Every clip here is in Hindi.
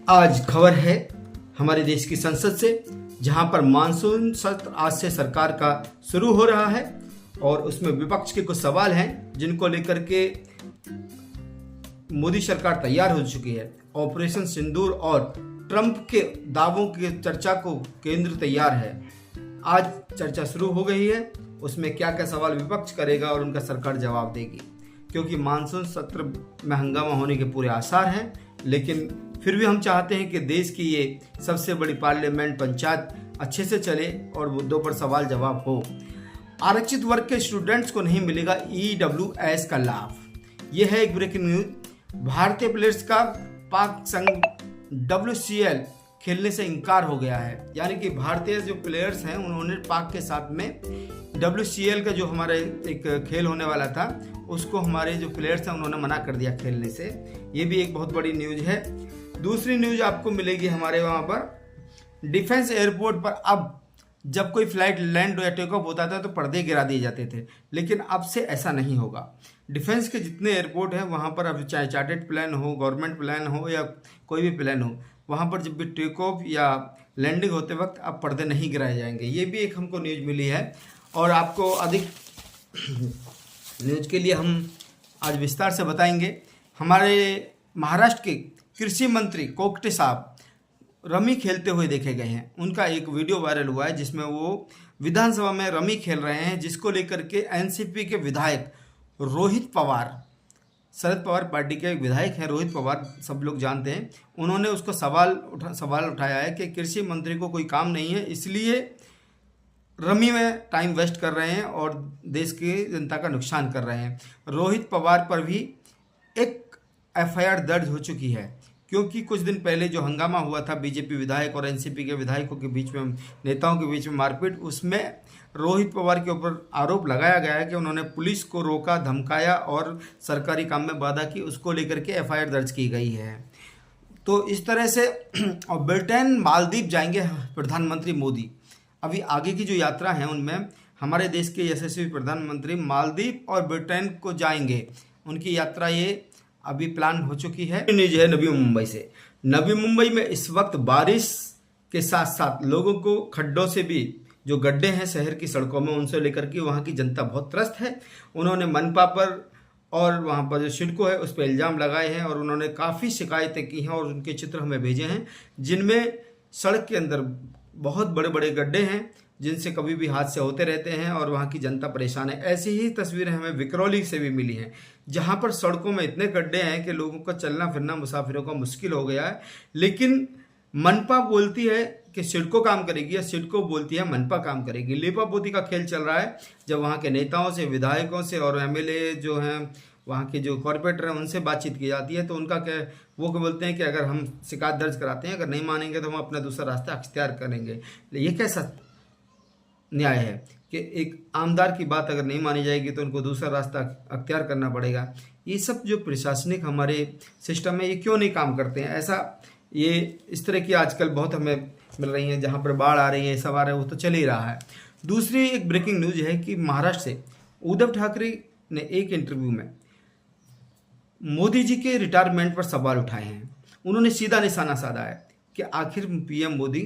आज खबर है हमारे देश की संसद से, जहां पर मानसून सत्र आज से सरकार का शुरू हो रहा है और उसमें विपक्ष के कुछ सवाल हैं जिनको लेकर के मोदी सरकार तैयार हो चुकी है। ऑपरेशन सिंदूर और ट्रंप के दावों की चर्चा को केंद्र तैयार है। आज चर्चा शुरू हो गई है, उसमें क्या क्या सवाल विपक्ष करेगा और उनका सरकार जवाब देगी, क्योंकि मानसून सत्र में हंगामा होने के पूरे आसार हैं। लेकिन फिर भी हम चाहते हैं कि देश की ये सबसे बड़ी पार्लियामेंट पंचायत अच्छे से चले और मुद्दों पर सवाल जवाब हो। आरक्षित वर्ग के स्टूडेंट्स को नहीं मिलेगा EWS का लाभ। यह है एक ब्रेकिंग न्यूज। भारतीय प्लेयर्स का पाक संघ WCL खेलने से इनकार हो गया है, यानी कि भारतीय जो प्लेयर्स हैं उन्होंने पाक के साथ में WCL का जो हमारा एक खेल होने वाला था उसको हमारे जो प्लेयर्स हैं उन्होंने मना कर दिया खेलने से। ये भी एक बहुत बड़ी न्यूज है। दूसरी न्यूज आपको मिलेगी हमारे वहाँ पर डिफेंस एयरपोर्ट पर। अब जब कोई फ्लाइट लैंड या टेक ऑफ होता था तो पर्दे गिरा दिए जाते थे, लेकिन अब से ऐसा नहीं होगा। डिफेंस के जितने एयरपोर्ट हैं वहाँ पर अब चाहे चार्टर्ड प्लेन हो, गवर्नमेंट प्लेन हो या कोई भी प्लेन हो, वहाँ पर जब भी टेक ऑफ या लैंडिंग होते वक्त अब पर्दे नहीं गिराए जाएंगे। ये भी एक हमको न्यूज मिली है और आपको अधिक न्यूज के लिए हम आज विस्तार से बताएंगे। हमारे महाराष्ट्र के कृषि मंत्री कोकटे साहब रमी खेलते हुए देखे गए हैं। उनका एक वीडियो वायरल हुआ है जिसमें वो विधानसभा में रमी खेल रहे हैं, जिसको लेकर के एनसीपी के विधायक रोहित पवार, शरद पवार पार्टी के विधायक हैं रोहित पवार, सब लोग जानते हैं, उन्होंने उसको सवाल उठाया है कि कृषि मंत्री को कोई काम नहीं है, इसलिए रमी में टाइम वेस्ट कर रहे हैं और देश की जनता का नुकसान कर रहे हैं। रोहित पवार पर भी एक FIR दर्ज हो चुकी है, क्योंकि कुछ दिन पहले जो हंगामा हुआ था बीजेपी विधायक और एनसीपी के विधायकों के बीच में, नेताओं के बीच में मारपीट, उसमें रोहित पवार के ऊपर आरोप लगाया गया है कि उन्होंने पुलिस को रोका, धमकाया और सरकारी काम में बाधा की। उसको लेकर के FIR दर्ज की गई है। तो इस तरह से और ब्रिटेन मालदीव जाएंगे प्रधानमंत्री मोदी। अभी आगे की जो यात्रा है उनमें हमारे देश के यशस्वी प्रधानमंत्री मालदीव और ब्रिटेन को जाएंगे। उनकी यात्रा ये अभी प्लान हो चुकी है। न्यूज है नवी मुंबई से। नवी मुंबई में इस वक्त बारिश के साथ साथ लोगों को खड्डों से भी, जो गड्ढे हैं शहर की सड़कों में, उनसे लेकर के वहाँ की जनता बहुत त्रस्त है। उन्होंने मनपा पर और वहाँ पर जो सिडको है उस पर इल्ज़ाम लगाए हैं और उन्होंने काफ़ी शिकायतें की हैं और उनके चित्र हमें भेजे हैं, जिनमें सड़क के अंदर बहुत बड़े बड़े गड्ढे हैं जिनसे कभी भी हादसे होते रहते हैं और वहाँ की जनता परेशान है। ऐसी ही तस्वीरें हमें विकरौली से भी मिली हैं, जहाँ पर सड़कों में इतने गड्ढे हैं कि लोगों का चलना फिरना मुसाफिरों का मुश्किल हो गया है। लेकिन मनपा बोलती है कि सिडको काम करेगी या सिडको बोलती है मनपा काम करेगी। लीपापोती का खेल चल रहा है, जब वहाँ के नेताओं से, विधायकों से और MLA जो हैं, वहाँ के जो कॉर्पोरेटर हैं, उनसे बातचीत की जाती है तो उनका क्या, वो क्या बोलते हैं कि अगर हम शिकायत दर्ज कराते हैं, अगर नहीं मानेंगे तो हम अपना दूसरा रास्ता अख्तियार करेंगे। ये कैसा न्याय है कि एक आमदार की बात अगर नहीं मानी जाएगी तो उनको दूसरा रास्ता अख्तियार करना पड़ेगा। ये सब जो प्रशासनिक हमारे सिस्टम है ये क्यों नहीं काम करते हैं? ऐसा ये इस तरह की आजकल बहुत हमें मिल रही हैं, जहाँ पर बाढ़ आ रही है, सब आ रहा है, वो तो चल ही रहा है। दूसरी एक ब्रेकिंग न्यूज है कि महाराष्ट्र से उद्धव ठाकरे ने एक इंटरव्यू में मोदी जी के रिटायरमेंट पर सवाल उठाए हैं। उन्होंने सीधा निशाना साधा है कि आखिर PM मोदी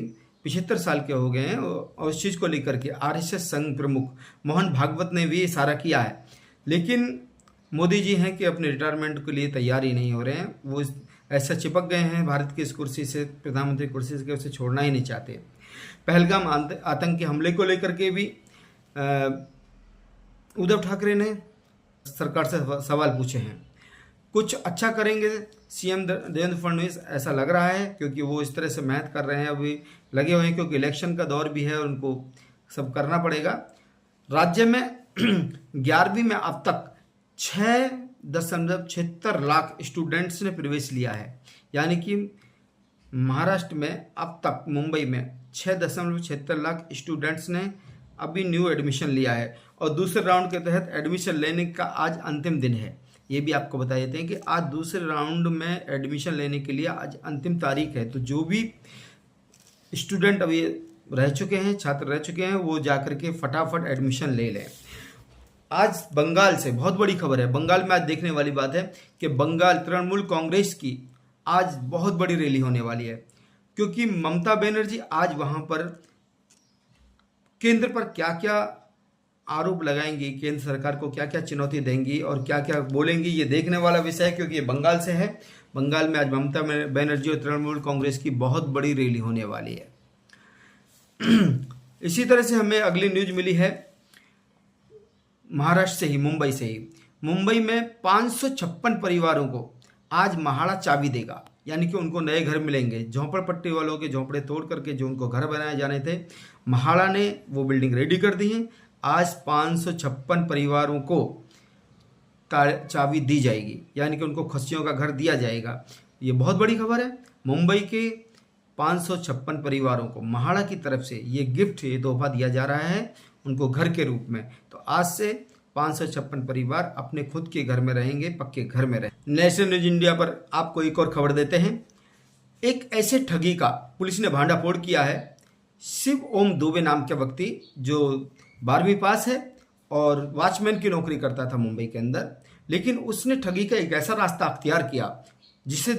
75 साल के हो गए हैं और इस चीज़ को लेकर के RSS संघ प्रमुख मोहन भागवत ने भी इशारा किया है। लेकिन मोदी जी हैं कि अपने रिटायरमेंट के लिए तैयार ही नहीं हो रहे हैं। वो ऐसा चिपक गए हैं भारत की इस कुर्सी से, प्रधानमंत्री कुर्सी से, उसे छोड़ना ही नहीं चाहते। पहलगाम आतंकी हमले को लेकर के भी उद्धव ठाकरे ने सरकार से सवाल पूछे हैं। कुछ अच्छा करेंगे CM देवेंद्र फडणवीस, ऐसा लग रहा है, क्योंकि वो इस तरह से मेहनत कर रहे हैं, अभी लगे हुए हैं, क्योंकि इलेक्शन का दौर भी है और उनको सब करना पड़ेगा। राज्य में 11वीं में अब तक 6.76 लाख स्टूडेंट्स ने प्रवेश लिया है, यानी कि महाराष्ट्र में अब तक मुंबई में 6.76 लाख स्टूडेंट्स ने अभी न्यू एडमिशन लिया है और दूसरे राउंड के तहत एडमिशन लेने का आज अंतिम दिन है। ये भी आपको बता देते हैं कि आज दूसरे राउंड में एडमिशन लेने के लिए आज अंतिम तारीख है। तो जो भी स्टूडेंट अभी रह चुके हैं, छात्र रह चुके हैं, वो जाकर के फटाफट एडमिशन ले लें। आज बंगाल से बहुत बड़ी खबर है। बंगाल में आज देखने वाली बात है कि बंगाल तृणमूल कांग्रेस की आज बहुत बड़ी रैली होने वाली है, क्योंकि ममता बनर्जी आज वहां पर केंद्र पर क्या क्या आरोप लगाएंगी, केंद्र सरकार को क्या क्या चुनौती देंगी और क्या क्या बोलेंगी, ये देखने वाला विषय है, क्योंकि ये बंगाल से है। बंगाल में आज ममता बनर्जी और तृणमूल कांग्रेस की बहुत बड़ी रैली होने वाली है। इसी तरह से हमें अगली न्यूज मिली है महाराष्ट्र से ही, मुंबई से ही। मुंबई में 556 परिवारों को आज म्हाडा चाबी देगा, यानी कि उनको नए घर मिलेंगे। झोंपड़पट्टी वालों के झोंपड़े तोड़ करके जो उनको घर बनाए जाने थे, म्हाडा ने वो बिल्डिंग रेडी कर दी है। आज 556 परिवारों को चाबी दी जाएगी, यानी कि उनको खस्सियों का घर दिया जाएगा। ये बहुत बड़ी खबर है। मुंबई के 556 परिवारों को म्हाडा की तरफ से ये गिफ्ट, ये तोहफा दिया जा रहा है उनको घर के रूप में। तो आज से 556 परिवार अपने खुद के घर में रहेंगे, पक्के घर में रहेंगे। नेशनल न्यूज इंडिया पर आपको एक और खबर देते हैं। एक ऐसे ठगी का पुलिस ने भांडाफोड़ किया है। शिव ओम दुबे नाम के व्यक्ति जो 12वीं पास है और वॉचमैन की नौकरी करता था मुंबई के अंदर, लेकिन उसने ठगी का एक ऐसा रास्ता अख्तियार किया जिसे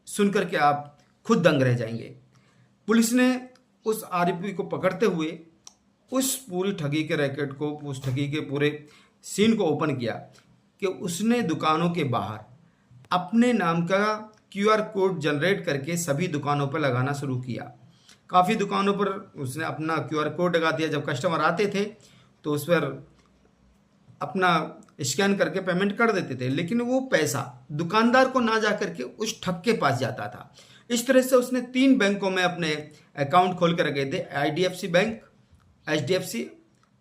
सुनकर के आप खुद दंग रह जाएंगे। पुलिस ने उस आरोपी को पकड़ते हुए उस पूरी ठगी के रैकेट को, उस ठगी के पूरे सीन को ओपन किया कि उसने दुकानों के बाहर अपने नाम का QR कोड जनरेट करके सभी दुकानों पर लगाना शुरू किया। काफ़ी दुकानों पर उसने अपना QR कोड लगा दिया। जब कस्टमर आते थे तो उस पर अपना स्कैन करके पेमेंट कर देते थे, लेकिन वो पैसा दुकानदार को ना जा करके उस ठग के पास जाता था। इस तरह से उसने 3 बैंकों में अपने अकाउंट खोल कर रखे थे, IDFC बैंक, HDFC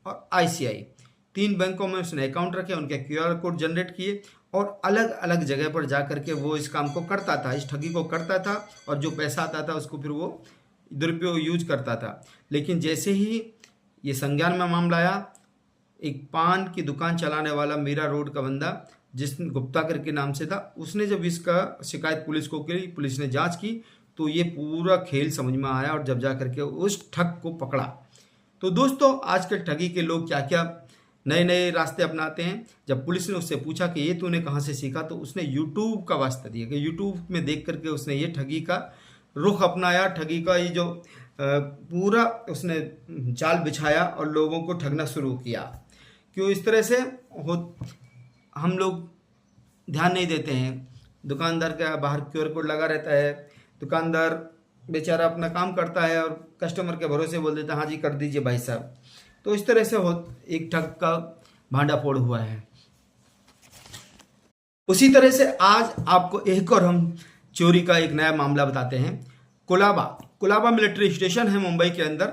और ICI। 3 बैंकों में उसने अकाउंट रखे, उनके QR कोड जनरेट किए और अलग अलग जगह पर जा करके वो इस काम को करता था, इस ठगी को करता था, और जो पैसा आता था उसको फिर वो दुरुपयोग यूज करता था। लेकिन जैसे ही ये संज्ञान में मामला आया, एक पान की दुकान चलाने वाला मीरा रोड का बंदा, जिस गुप्ता करके नाम से था, उसने जब इसका शिकायत पुलिस को की, पुलिस ने जांच की, तो ये पूरा खेल समझ में आया और जब जा करके उस ठग को पकड़ा। तो दोस्तों, आजकल ठगी के लोग क्या क्या नए नए रास्ते अपनाते हैं। जब पुलिस ने उससे पूछा कि ये तूने कहाँ से सीखा, तो उसने यूट्यूब का वास्ता दिया कि यूट्यूब में देख करके उसने ये ठगी का रुख अपनाया, ठगी का ये जो पूरा उसने जाल बिछाया और लोगों को ठगना शुरू किया। क्यों इस तरह से हम लोग ध्यान नहीं देते हैं। दुकानदार का बाहर QR कोड लगा रहता है, दुकानदार बेचारा अपना काम करता है और कस्टमर के भरोसे बोल देता है हाँ जी कर दीजिए भाई साहब। तो इस तरह से एक ठग का भांडाफोड़ हुआ है। उसी तरह से आज आपको एक और हम चोरी का एक नया मामला बताते हैं। कुलाबा मिलिट्री स्टेशन है मुंबई के अंदर,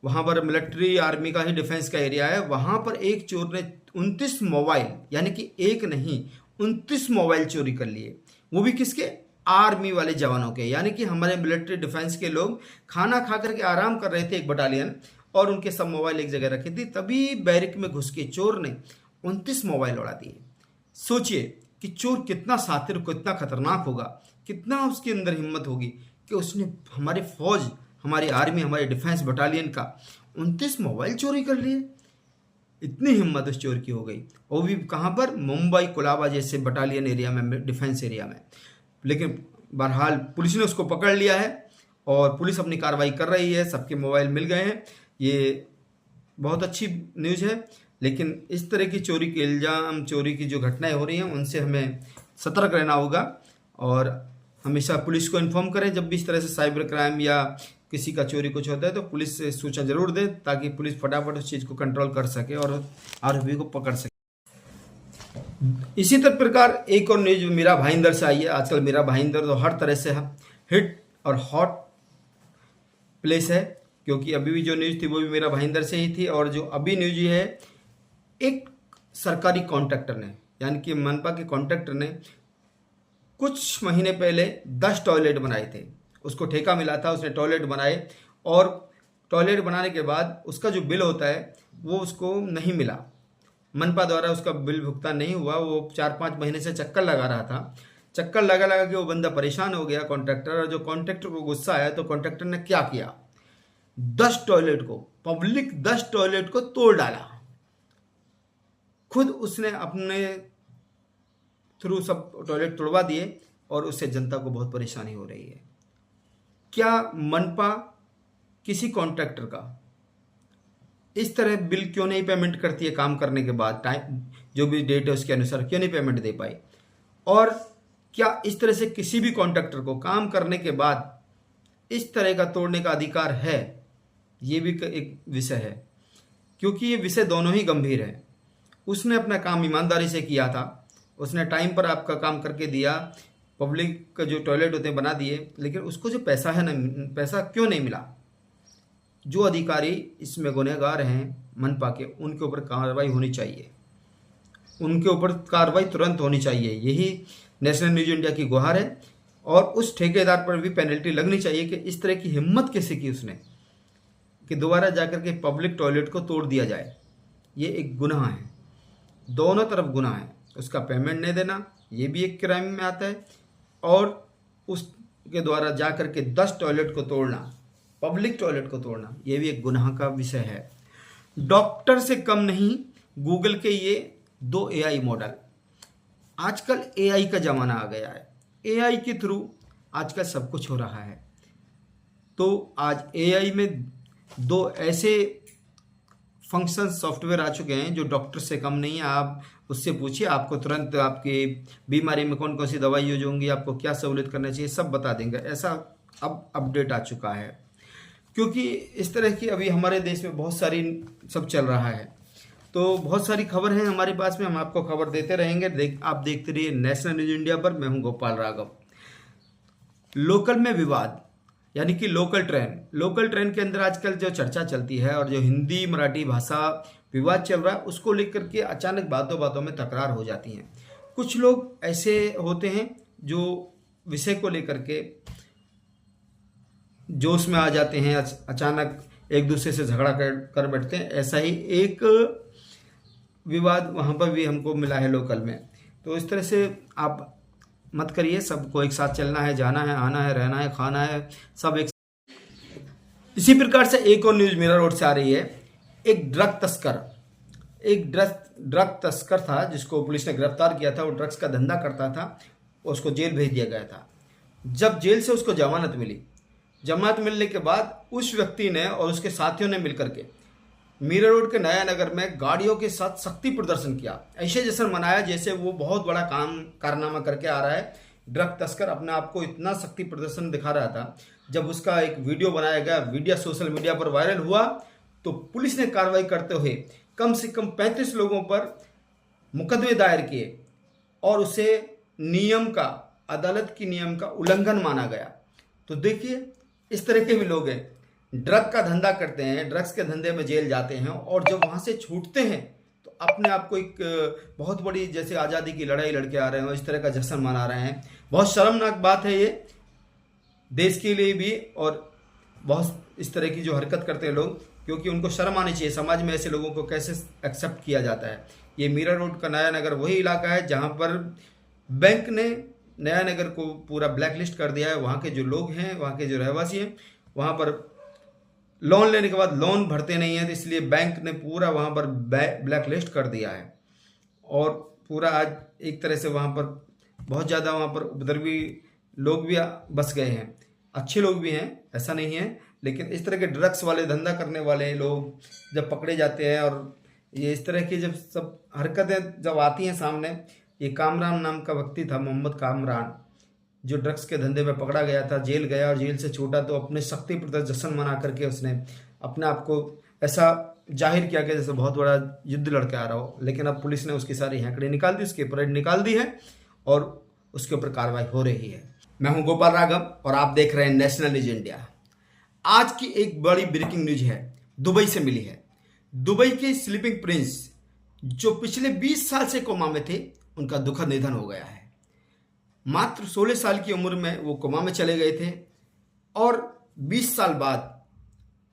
वहां पर मिलिट्री आर्मी का ही डिफेंस का एरिया है। वहां पर एक चोर ने 29 मोबाइल, यानी कि एक नहीं 29 मोबाइल चोरी कर लिए। वो भी किसके? आर्मी वाले जवानों के, यानी कि हमारे मिलिट्री डिफेंस के लोग खाना खा करके आराम कर रहे थे, एक बटालियन, और उनके सब मोबाइल एक जगह रखे थे। तभी बैरिक में घुस के चोर ने 29 मोबाइल उड़ा दिए। सोचिए कि चोर कितना सातिर, कितना खतरनाक होगा, कितना उसके अंदर हिम्मत होगी कि उसने हमारे फौज, हमारी आर्मी, हमारे डिफेंस बटालियन का 29 मोबाइल चोरी कर लिए। इतनी हिम्मत उस चोर की हो गई, वो भी कहाँ पर? मुंबई कुलाबा जैसे बटालियन एरिया में, डिफेंस एरिया में। लेकिन बहरहाल पुलिस ने उसको पकड़ लिया है और पुलिस अपनी कार्रवाई कर रही है, सबके मोबाइल मिल गए हैं। ये बहुत अच्छी न्यूज़ है। लेकिन इस तरह की चोरी के इल्ज़ाम, चोरी की जो घटनाएं हो रही हैं, उनसे हमें सतर्क रहना होगा और हमेशा पुलिस को इन्फॉर्म करें। जब भी इस तरह से साइबर क्राइम या किसी का चोरी कुछ होता है तो पुलिस से सूचना जरूर दें, ताकि पुलिस फटाफट उस चीज़ को कंट्रोल कर सके और आरोपी को पकड़ सके। इसी तरह प्रकार एक और न्यूज मीरा भाईंदर से आई है। आजकल मीरा भाईंदर तो हर तरह से हिट और हॉट प्लेस है, क्योंकि अभी भी जो न्यूज़ थी वो भी मीरा भाईंदर से ही थी। और जो अभी न्यूज ये है, एक सरकारी कॉन्ट्रैक्टर ने, यानी कि मनपा के कॉन्ट्रैक्टर ने कुछ महीने पहले 10 टॉयलेट बनाए थे। उसको ठेका मिला था, उसने टॉयलेट बनाए और टॉयलेट बनाने के बाद उसका जो बिल होता है वो उसको नहीं मिला। मनपा द्वारा उसका बिल भुगतान नहीं हुआ। वो 4-5 महीने से चक्कर लगा रहा था। चक्कर लगा लगा के वो बंदा परेशान हो गया, कॉन्ट्रैक्टर। और जो कॉन्ट्रैक्टर को गुस्सा आया तो कॉन्ट्रैक्टर ने क्या किया, 10 टॉयलेट को, पब्लिक 10 टॉयलेट को तोड़ डाला। खुद उसने अपने थ्रू सब टॉयलेट तोड़वा दिए और उससे जनता को बहुत परेशानी हो रही है। क्या मनपा किसी कॉन्ट्रैक्टर का इस तरह बिल क्यों नहीं पेमेंट करती है? काम करने के बाद टाइम जो भी डेट है उसके अनुसार क्यों नहीं पेमेंट दे पाई? और क्या इस तरह से किसी भी कॉन्ट्रैक्टर को काम करने के बाद इस तरह का तोड़ने का अधिकार है? ये भी एक विषय है, क्योंकि ये विषय दोनों ही गंभीर है। उसने अपना काम ईमानदारी से किया था, उसने टाइम पर आपका काम करके दिया, पब्लिक का जो टॉयलेट होते हैं बना दिए, लेकिन उसको जो पैसा है ना, पैसा क्यों नहीं मिला? जो अधिकारी इसमें गुनहगार हैं मनपा के, उनके ऊपर कार्रवाई होनी चाहिए, उनके ऊपर कार्रवाई तुरंत होनी चाहिए। यही नेशनल न्यूज इंडिया की गुहार है। और उस ठेकेदार पर भी पेनल्टी लगनी चाहिए कि इस तरह की हिम्मत कैसे की उसने कि दोबारा जाकर के पब्लिक टॉयलेट को तोड़ दिया जाए। ये एक गुनाह है, दोनों तरफ गुनाह है। उसका पेमेंट नहीं देना ये भी एक क्राइम में आता है, और उसके द्वारा जाकर के 10 टॉयलेट को तोड़ना, पब्लिक टॉयलेट को तोड़ना, ये भी एक गुनाह का विषय है। डॉक्टर से कम नहीं गूगल के ये 2 AI मॉडल। आजकल AI का ज़माना आ गया है, AI के थ्रू आजकल सब कुछ हो रहा है। तो आज AI में 2 ऐसे फंक्शन सॉफ्टवेयर आ चुके हैं जो डॉक्टर से कम नहीं है। आप उससे पूछिए, आपको तुरंत आपकी बीमारी में कौन कौन सी दवाई यूज होंगी, आपको क्या सहूलियत करना चाहिए, सब बता देंगे। ऐसा अब अपडेट आ चुका है, क्योंकि इस तरह की अभी हमारे देश में बहुत सारी सब चल रहा है। तो बहुत सारी खबर है हमारे पास में, हम आपको खबर देते रहेंगे। आप देखते रहिए नेशनल न्यूज इंडिया पर। मैं हूं गोपाल राघव। लोकल में विवाद यानी कि लोकल ट्रेन के अंदर आजकल जो चर्चा चलती है और जो हिंदी मराठी भाषा विवाद चल रहा है, उसको लेकर के अचानक बातों बातों में तकरार हो जाती हैं। कुछ लोग ऐसे होते हैं जो विषय को लेकर के जोश में आ जाते हैं, अचानक एक दूसरे से झगड़ा कर बैठते हैं। ऐसा ही एक विवाद वहाँ पर भी हमको मिला है लोकल में। तो इस तरह से आप मत करिए, सबको एक साथ चलना है, जाना है, आना है, रहना है, खाना है, सब एक। इसी प्रकार से एक और न्यूज मिरर रोड से आ रही है। एक ड्रग तस्कर था जिसको पुलिस ने गिरफ्तार किया था। वो ड्रग्स का धंधा करता था, उसको जेल भेज दिया गया था। जब जेल से उसको जमानत मिलने के बाद उस व्यक्ति ने और उसके साथियों ने मिलकर के मीरा रोड के नया नगर में गाड़ियों के साथ शक्ति प्रदर्शन किया। ऐसे जश्न मनाया जैसे वो बहुत बड़ा कारनामा करके आ रहा है। ड्रग तस्कर अपने आप को इतना शक्ति प्रदर्शन दिखा रहा था। जब उसका एक वीडियो बनाया गया, वीडियो सोशल मीडिया पर वायरल हुआ, तो पुलिस ने कार्रवाई करते हुए कम से कम 35 लोगों पर मुकदमे दायर किए और उसे अदालत की नियम का उल्लंघन माना गया। तो देखिए, इस तरह के भी लोग हैं, ड्रग का धंधा करते हैं, ड्रग्स के धंधे में जेल जाते हैं, और जब वहां से छूटते हैं तो अपने आप को एक बहुत बड़ी, जैसे आज़ादी की लड़ाई लड़के आ रहे हैं, इस तरह का जश्न मना रहे हैं। बहुत शर्मनाक बात है ये देश के लिए भी, और बहुत इस तरह की जो हरकत करते हैं लोग, क्योंकि उनको शर्म आनी चाहिए। समाज में ऐसे लोगों को कैसे एक्सेप्ट किया जाता है। ये मीरा रोड का नया नगर वही इलाका है जहाँ पर बैंक ने नया नगर को पूरा ब्लैक लिस्ट कर दिया है। वहाँ के जो लोग हैं, वहाँ के जो रहवासी हैं, वहाँ पर लोन लेने के बाद लोन भरते नहीं हैं, तो इसलिए बैंक ने पूरा वहाँ पर ब्लैक लिस्ट कर दिया है। और पूरा आज एक तरह से वहाँ पर बहुत ज़्यादा वहाँ पर उपद्रवी लोग भी बस गए हैं। अच्छे लोग भी हैं, ऐसा नहीं है, लेकिन इस तरह के ड्रग्स वाले धंधा करने वाले लोग जब पकड़े जाते हैं, और ये इस तरह की जब सब हरकतें जब आती हैं सामने। ये कामरान नाम का व्यक्ति था, मोहम्मद कामरान, जो ड्रग्स के धंधे में पकड़ा गया था, जेल गया और जेल से छूटा तो अपने शक्ति प्रदर्शन जश्न मना करके उसने अपने आप को ऐसा जाहिर किया कि जैसे बहुत बड़ा युद्ध लड़के आ रहा हो। लेकिन अब पुलिस ने उसकी सारी हैंकड़ी निकाल दी, उसकी परेड निकाल दी है और उसके ऊपर कार्रवाई हो रही है। मैं हूं गोपाल राघव और आप देख रहे हैं नेशनल न्यूज इंडिया। आज की एक बड़ी ब्रेकिंग न्यूज है, दुबई से मिली है। दुबई के स्लीपिंग प्रिंस जो पिछले 20 साल से कोमा में थे, उनका दुखद निधन हो गया है। मात्र 16 साल की उम्र में वो कोमा में चले गए थे, और 20 साल बाद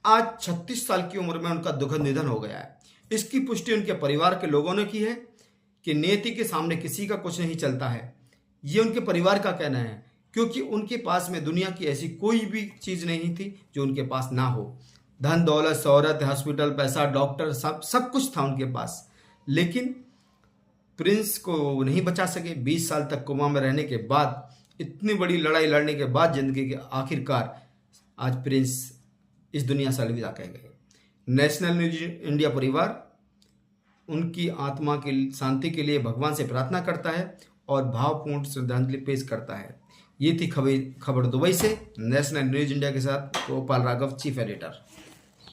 आज 36 साल की उम्र में उनका दुखद निधन हो गया है। इसकी पुष्टि उनके परिवार के लोगों ने की है कि नियति के सामने किसी का कुछ नहीं चलता है। ये उनके परिवार का कहना है, क्योंकि उनके पास में दुनिया की ऐसी कोई भी चीज़ नहीं थी जो उनके पास ना हो। धन दौलत, शोहरत, हॉस्पिटल, पैसा, डॉक्टर, सब कुछ था उनके पास, लेकिन प्रिंस को नहीं बचा सके। 20 साल तक कोमा में रहने के बाद इतनी बड़ी लड़ाई लड़ने के बाद जिंदगी के आखिरकार आज प्रिंस इस दुनिया से अलविदा कह गए। नेशनल न्यूज इंडिया परिवार उनकी आत्मा की शांति के लिए भगवान से प्रार्थना करता है और भावपूर्ण श्रद्धांजलि पेश करता है। ये थी खबर दुबई से। नेशनल न्यूज इंडिया के साथ गोपाल राघव, चीफ एडिटर।